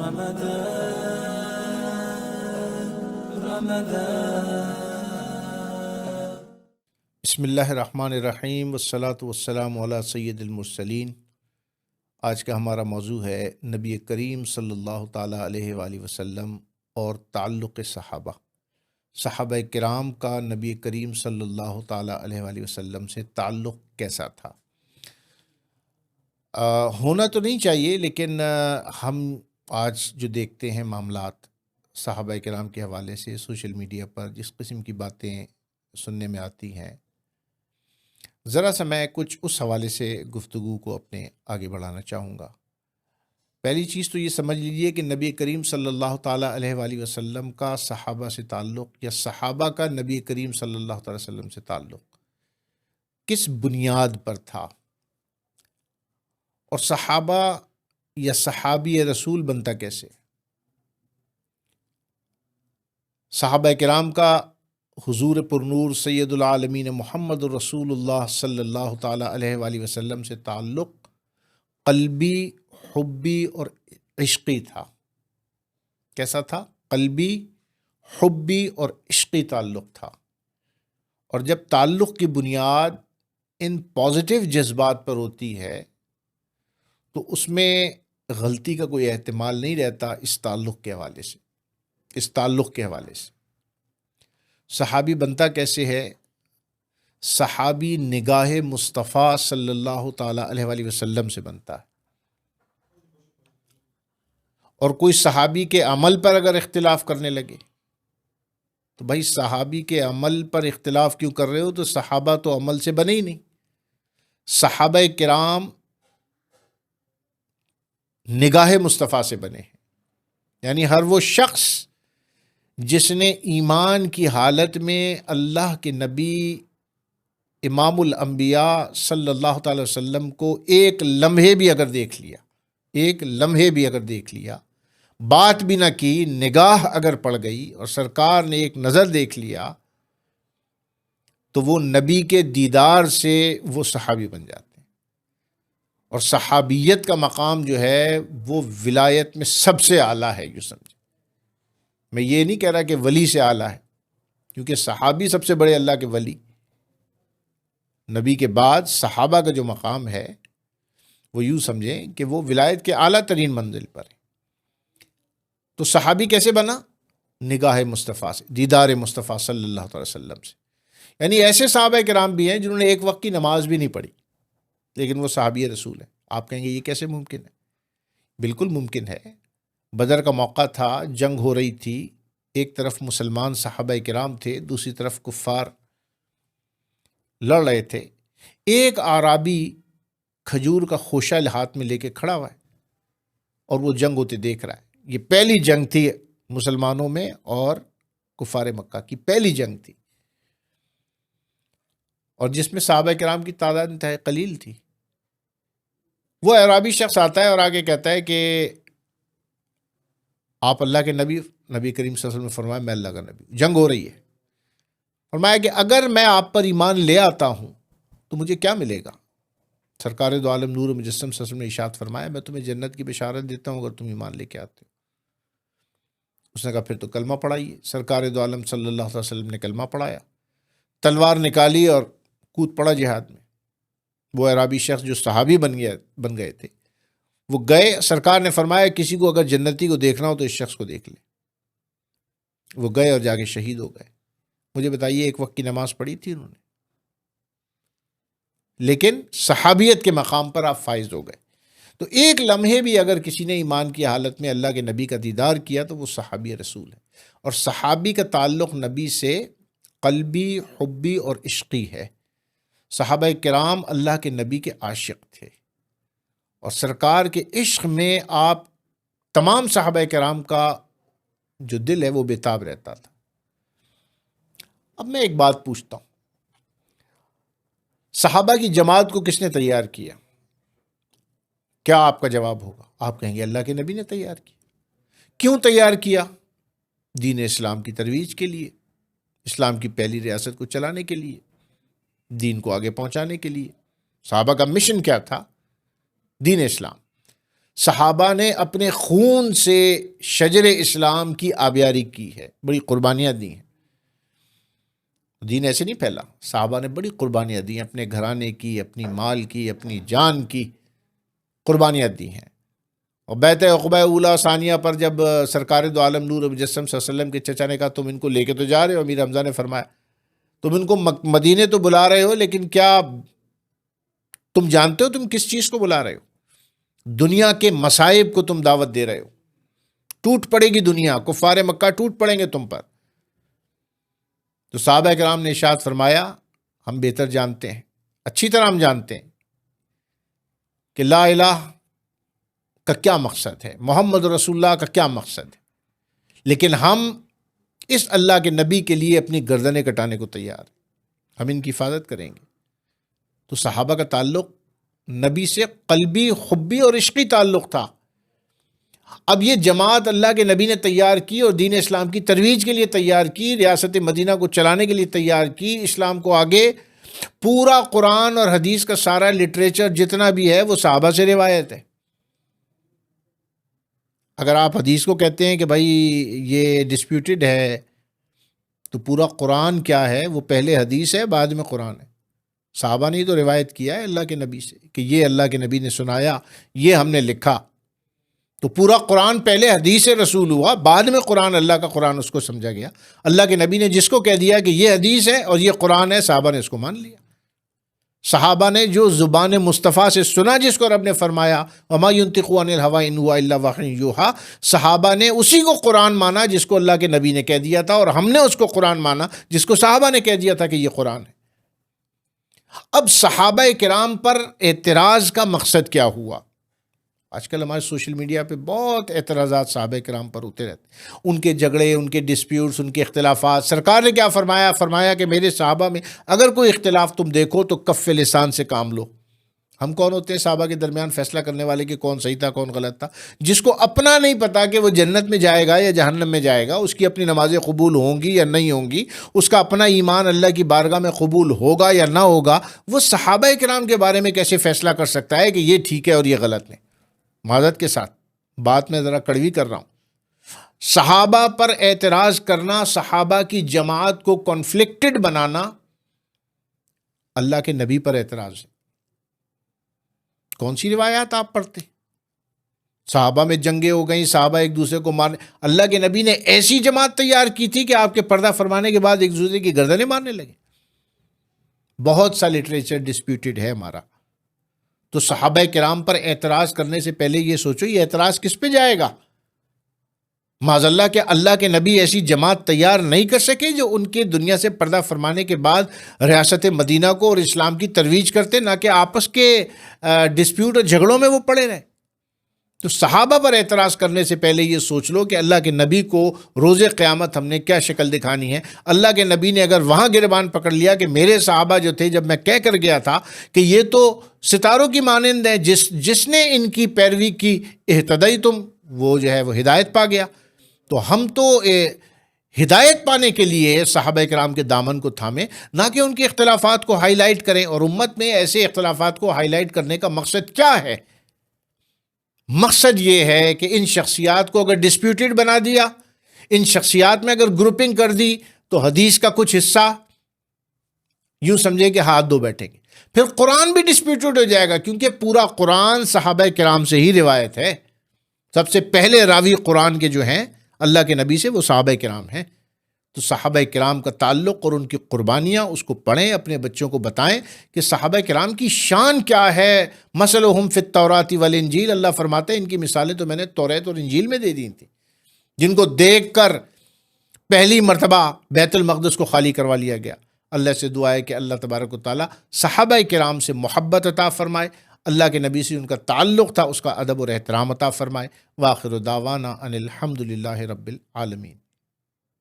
بسم اللہ الرحمن الرحیم والصلاة والسلام علی سید المرسلین۔ آج کا ہمارا موضوع ہے نبی کریم صلی اللہ تعالیٰ علیہ وآلہ وسلم اور تعلق صحابہ کرام کا نبی کریم صلی اللہ تعالیٰ علیہ وآلہ وسلم سے تعلق کیسا تھا۔ ہونا تو نہیں چاہیے، لیکن ہم آج جو دیکھتے ہیں معاملات صحابہ کرام کے حوالے سے سوشل میڈیا پر جس قسم کی باتیں سننے میں آتی ہیں، ذرا سا میں کچھ اس حوالے سے گفتگو کو اپنے آگے بڑھانا چاہوں گا۔ پہلی چیز تو یہ سمجھ لیجئے کہ نبی کریم صلی اللہ تعالیٰ علیہ وآلہ وسلم کا صحابہ سے تعلق یا صحابہ کا نبی کریم صلی اللہ تعالیٰ وسلم سے تعلق کس بنیاد پر تھا، اور صحابہ یا صحابی رسول بنتا کیسے۔ صحابہ کرام کا حضور پرنور سید العالمین محمد الرسول اللہ صلی اللہ تعالیٰ علیہ وآلہ وسلم سے تعلق قلبی، حبی اور عشقی تھا۔ کیسا تھا؟ قلبی، حبی اور عشقی تعلق تھا۔ اور جب تعلق کی بنیاد ان پازیٹیو جذبات پر ہوتی ہے تو اس میں غلطی کا کوئی احتمال نہیں رہتا۔ اس تعلق کے حوالے سے صحابی بنتا کیسے ہے؟ صحابی نگاہ مصطفیٰ صلی اللہ تعالیٰ علیہ وآلہ وسلم سے بنتا ہے۔ اور کوئی صحابی کے عمل پر اگر اختلاف کرنے لگے تو بھائی صحابی کے عمل پر اختلاف کیوں کر رہے ہو؟ تو صحابہ تو عمل سے بنے ہی نہیں۔ صحابہ کرام نگاہ مصطفیٰ سے بنے ہیں، یعنی ہر وہ شخص جس نے ایمان کی حالت میں اللہ کے نبی امام الانبیاء صلی اللہ تعالی وسلم کو ایک لمحے بھی اگر دیکھ لیا، بات بھی نہ کی، نگاہ اگر پڑ گئی اور سرکار نے ایک نظر دیکھ لیا، تو وہ نبی کے دیدار سے وہ صحابی بن جاتے ہیں۔ اور صحابیت کا مقام جو ہے وہ ولایت میں سب سے اعلیٰ ہے، یوں سمجھیں۔ میں یہ نہیں کہہ رہا کہ ولی سے اعلیٰ ہے، کیونکہ صحابی سب سے بڑے اللہ کے ولی۔ نبی کے بعد صحابہ کا جو مقام ہے وہ یوں سمجھیں کہ وہ ولایت کے اعلیٰ ترین منزل پر ہے۔ تو صحابی کیسے بنا؟ نگاہ مصطفیٰ سے، دیدار مصطفیٰ صلی اللہ تعالی وسلم سے۔ یعنی ایسے صحابہ کرام بھی ہیں جنہوں نے ایک وقت کی نماز بھی نہیں پڑھی، لیکن وہ صحابی رسول ہیں۔ آپ کہیں گے یہ کیسے ممکن ہے؟ بالکل ممکن ہے۔ بدر کا موقع تھا، جنگ ہو رہی تھی، ایک طرف مسلمان صحابہ کرام تھے، دوسری طرف کفار لڑ رہے تھے۔ ایک اعرابی کھجور کا خوشہ ہاتھ میں لے کے کھڑا ہوا ہے اور وہ جنگ ہوتے دیکھ رہا ہے۔ یہ پہلی جنگ تھی مسلمانوں میں اور کفار مکہ کی پہلی جنگ تھی، اور جس میں صحابہ کرام کی تعداد انتہائی قلیل تھی۔ وہ اعرابی شخص آتا ہے اور آگے کہتا ہے کہ آپ اللہ کے نبی کریم صلی اللہ علیہ وسلم نے فرمایا میں اللہ کا نبی، جنگ ہو رہی ہے۔ فرمایا کہ اگر میں آپ پر ایمان لے آتا ہوں تو مجھے کیا ملے گا؟ سرکار دو عالم نور مجسم صلی اللہ علیہ وسلم نے ارشاد فرمایا میں تمہیں جنت کی بشارت دیتا ہوں اگر تم ایمان لے کے آتے ہو۔ اس نے کہا پھر تو کلمہ پڑھائیے۔ سرکار دو عالم صلی اللہ علیہ وسلم نے کلمہ پڑھایا، تلوار نکالی اور کود پڑا جہاد میں۔ وہ عربی شخص جو صحابی بن گئے تھے وہ گئے، سرکار نے فرمایا کسی کو اگر جنتی کو دیکھنا ہو تو اس شخص کو دیکھ لے۔ وہ گئے اور جا کے شہید ہو گئے۔ مجھے بتائیے ایک وقت کی نماز پڑھی تھی انہوں نے، لیکن صحابیت کے مقام پر آپ فائز ہو گئے۔ تو ایک لمحے بھی اگر کسی نے ایمان کی حالت میں اللہ کے نبی کا دیدار کیا تو وہ صحابی رسول ہے۔ اور صحابی کا تعلق نبی سے قلبی، حبی اور عشقی ہے۔ صحابہ کرام اللہ کے نبی کے عاشق تھے، اور سرکار کے عشق میں آپ تمام صحابہ کرام کا جو دل ہے وہ بےتاب رہتا تھا۔ اب میں ایک بات پوچھتا ہوں، صحابہ کی جماعت کو کس نے تیار کیا؟ کیا آپ کا جواب ہوگا؟ آپ کہیں گے اللہ کے نبی نے تیار کیا۔ کیوں تیار کیا؟ دین اسلام کی ترویج کے لیے، اسلام کی پہلی ریاست کو چلانے کے لیے، دین کو آگے پہنچانے کے لیے۔ صحابہ کا مشن کیا تھا؟ دین اسلام۔ صحابہ نے اپنے خون سے شجر اسلام کی آبیاری کی ہے، بڑی قربانیاں دی ہیں۔ دین ایسے نہیں پھیلا، صحابہ نے بڑی قربانیاں دی ہیں، اپنے گھرانے کی، اپنی مال کی، اپنی جان کی قربانیاں دی ہیں۔ اور بیعت عقبہ اولیٰ ثانیہ پر جب سرکار دو عالم نور مجسم صلی اللہ علیہ وسلم کے چچا نے کہا تم ان کو لے کے تو جا رہے ہو، امیر حمزہ نے فرمایا تم ان کو مدینے تو بلا رہے ہو، لیکن کیا تم جانتے ہو تم کس چیز کو بلا رہے ہو؟ دنیا کے مصائب کو تم دعوت دے رہے ہو، ٹوٹ پڑے گی دنیا، کفار مکہ ٹوٹ پڑیں گے تم پر۔ تو صحابہ کرام نے ارشاد فرمایا ہم بہتر جانتے ہیں، اچھی طرح ہم جانتے ہیں کہ لا الہ کا کیا مقصد ہے، محمد رسول اللہ کا کیا مقصد ہے، لیکن ہم اس اللہ کے نبی کے لیے اپنی گردنیں کٹانے کو تیار ہیں، ہم ان کی حفاظت کریں گے۔ تو صحابہ کا تعلق نبی سے قلبی، حبی اور عشقی تعلق تھا۔ اب یہ جماعت اللہ کے نبی نے تیار کی اور دین اسلام کی ترویج کے لیے تیار کی، ریاست مدینہ کو چلانے کے لیے تیار کی، اسلام کو آگے، پورا قرآن اور حدیث کا سارا لٹریچر جتنا بھی ہے وہ صحابہ سے روایت ہے۔ اگر آپ حدیث کو کہتے ہیں کہ بھائی یہ ڈسپیوٹڈ ہے، تو پورا قرآن کیا ہے؟ وہ پہلے حدیث ہے، بعد میں قرآن ہے۔ صحابہ نے تو روایت کیا ہے اللہ کے نبی سے کہ یہ اللہ کے نبی نے سنایا، یہ ہم نے لکھا۔ تو پورا قرآن پہلے حدیث رسول ہوا، بعد میں قرآن، اللہ کا قرآن اس کو سمجھا گیا۔ اللہ کے نبی نے جس کو کہہ دیا کہ یہ حدیث ہے اور یہ قرآن ہے، صحابہ نے اس کو مان لیا۔ صحابہ نے جو زبان مصطفیٰ سے سنا، جس کو رب نے فرمایا وما ينطق عن الهوى ان هو الا وحی یوحی، صحابہ نے اسی کو قرآن مانا جس کو اللہ کے نبی نے کہہ دیا تھا، اور ہم نے اس کو قرآن مانا جس کو صحابہ نے کہہ دیا تھا کہ یہ قرآن ہے۔ اب صحابہ کرام پر اعتراض کا مقصد کیا ہوا؟ آج کل ہمارے سوشل میڈیا پہ بہت اعتراضات صحابہ کرام پر ہوتے رہتے ہیں، ان کے جھگڑے، ان کے ڈسپیوٹس، ان کے اختلافات۔ سرکار نے کیا فرمایا؟ فرمایا کہ میرے صحابہ میں اگر کوئی اختلاف تم دیکھو تو کف لسان سے کام لو۔ ہم کون ہوتے ہیں صحابہ کے درمیان فیصلہ کرنے والے کہ کون صحیح تھا کون غلط تھا؟ جس کو اپنا نہیں پتا کہ وہ جنت میں جائے گا یا جہنم میں جائے گا، اس کی اپنی نمازیں قبول ہوں گی یا نہیں ہوں گی، اس کا اپنا ایمان اللہ کی بارگاہ میں قبول ہوگا یا نہ ہوگا، وہ صحابہ کرام کے بارے میں کیسے فیصلہ کر سکتا ہے کہ یہ ٹھیک ہے اور یہ غلط نہیں؟ معذرت کے ساتھ بات میں ذرا کڑوی کر رہا ہوں۔ صحابہ پر اعتراض کرنا، صحابہ کی جماعت کو کنفلکٹڈ بنانا، اللہ کے نبی پر اعتراض ہے۔ کون سی روایات آپ پڑھتے؟ صحابہ میں جنگیں ہو گئیں، صحابہ ایک دوسرے کو مارنے، اللہ کے نبی نے ایسی جماعت تیار کی تھی کہ آپ کے پردہ فرمانے کے بعد ایک دوسرے کی گردنیں مارنے لگے۔ بہت سا لٹریچر ڈسپیوٹڈ ہے ہمارا۔ تو صحابہ کرام پر اعتراض کرنے سے پہلے یہ سوچو یہ اعتراض کس پہ جائے گا؟ معاذ اللہ کہ اللہ کے نبی ایسی جماعت تیار نہیں کر سکے جو ان کے دنیا سے پردہ فرمانے کے بعد ریاست مدینہ کو اور اسلام کی ترویج کرتے، نہ کہ آپس کے ڈسپیوٹ اور جھگڑوں میں وہ پڑے رہے۔ تو صحابہ پر اعتراض کرنے سے پہلے یہ سوچ لو کہ اللہ کے نبی کو روز قیامت ہم نے کیا شکل دکھانی ہے۔ اللہ کے نبی نے اگر وہاں گریبان پکڑ لیا کہ میرے صحابہ جو تھے، جب میں کہہ کر گیا تھا کہ یہ تو ستاروں کی مانند ہے، جس نے ان کی پیروی کی اہتدائی تم، وہ جو ہے وہ ہدایت پا گیا۔ تو ہم تو ہدایت پانے کے لیے صحابہ کرام کے دامن کو تھامیں، نہ کہ ان کے اختلافات کو ہائی لائٹ کریں۔ اور امت میں ایسے اختلافات کو ہائی لائٹ کرنے کا مقصد کیا ہے؟ مقصد یہ ہے کہ ان شخصیات کو اگر ڈسپیوٹڈ بنا دیا، ان شخصیات میں اگر گروپنگ کر دی، تو حدیث کا کچھ حصہ یوں سمجھے کہ ہاتھ دھو بیٹھیں گے، پھر قرآن بھی ڈسپیوٹڈ ہو جائے گا، کیونکہ پورا قرآن صحابہ کرام سے ہی روایت ہے۔ سب سے پہلے راوی قرآن کے جو ہیں اللہ کے نبی سے، وہ صحابہ کرام ہیں۔ تو صحابہ کرام کا تعلق اور ان کی قربانیاں، اس کو پڑھیں، اپنے بچوں کو بتائیں کہ صحابہ کرام کی شان کیا ہے۔ مثلہم فی التوراۃ والانجیل، اللہ فرماتے ہیں ان کی مثالیں تو میں نے توریت اور انجیل میں دے دی تھیں، جن کو دیکھ کر پہلی مرتبہ بیت المقدس کو خالی کروا لیا گیا۔ اللہ سے دعا ہے کہ اللہ تبارک و تعالیٰ صحابہ کرام سے محبت عطا فرمائے، اللہ کے نبی سے ان کا تعلق تھا اس کا ادب اور احترام عطا فرمائے۔ وآخر دعوانا ان الحمد للہ رب العالمین۔